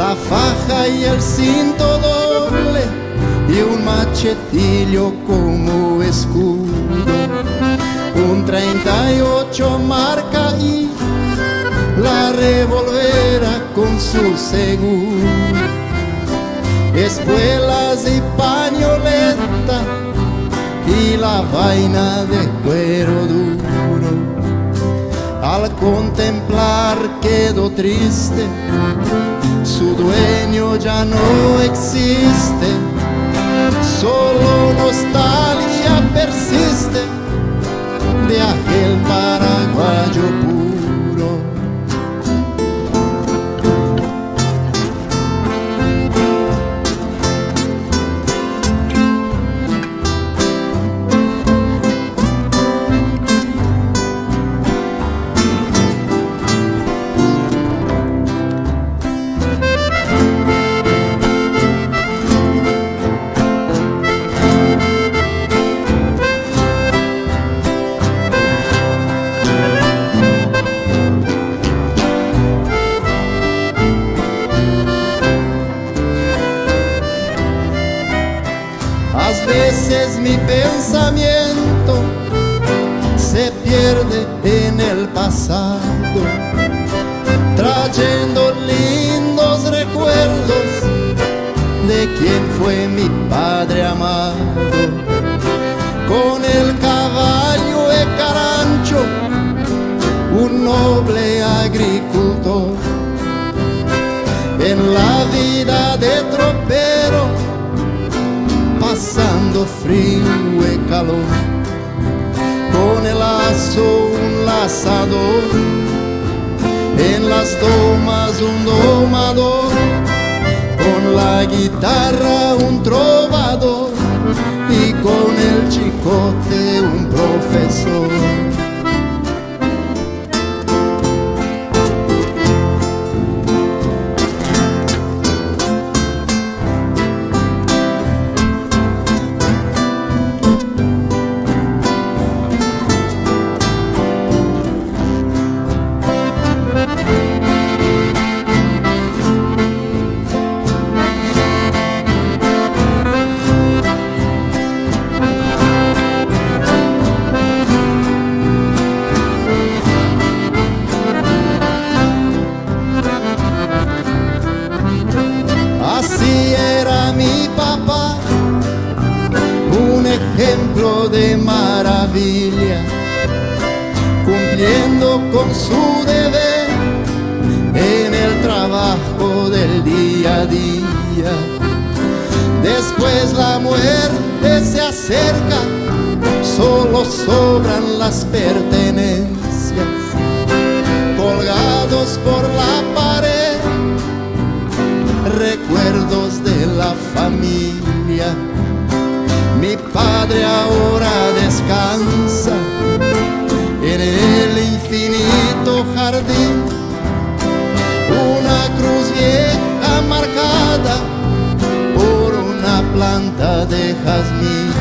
la faja y el cinto doble y un machetillo como escudo, un 38 marca y la revolvera con su seguro, espuelas y pañoleta y la vaina de cuero duro. Al contemplar quedó triste, su dueño ya no existe, solo nostalgia persiste de aquel paraguayo puro. A veces mi pensamiento se pierde en el pasado, trayendo lindos recuerdos de quien fue mi padre amado. Con el caballo de Carancho, un noble agricultor, en la vida de tropero, pasando frío y calor, con el lazo un lazador, en las domas un domador, con la guitarra un trovador y con el chicote un profesor. Así era mi papá, un ejemplo de maravilla, cumpliendo con su deber en el trabajo del día a día. Después la muerte se acerca, solo sobran las pertenencias, colgados por la pared, recuerdos de la familia. Mi padre ahora descansa en el infinito jardín, una cruz vieja marcada por una planta de jazmín.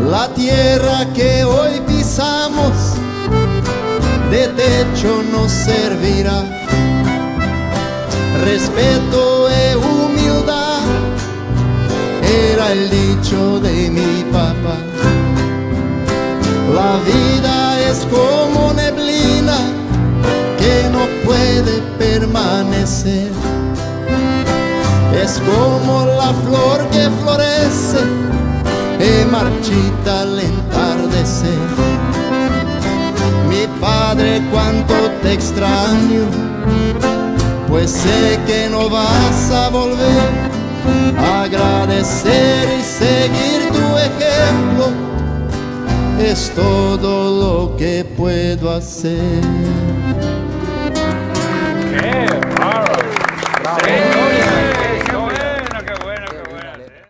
La tierra que hoy pisamos de techo nos servirá, respeto e humildad era el dicho de mi papá. La vida es como neblina que no puede permanecer, es como la flor que florece y marchita al entardecer. Mi padre, cuánto te extraño, pues sé que no vas a volver. Agradecer y seguir tu ejemplo es todo lo que puedo hacer. ¡Qué bárbaro! ¡Bravo!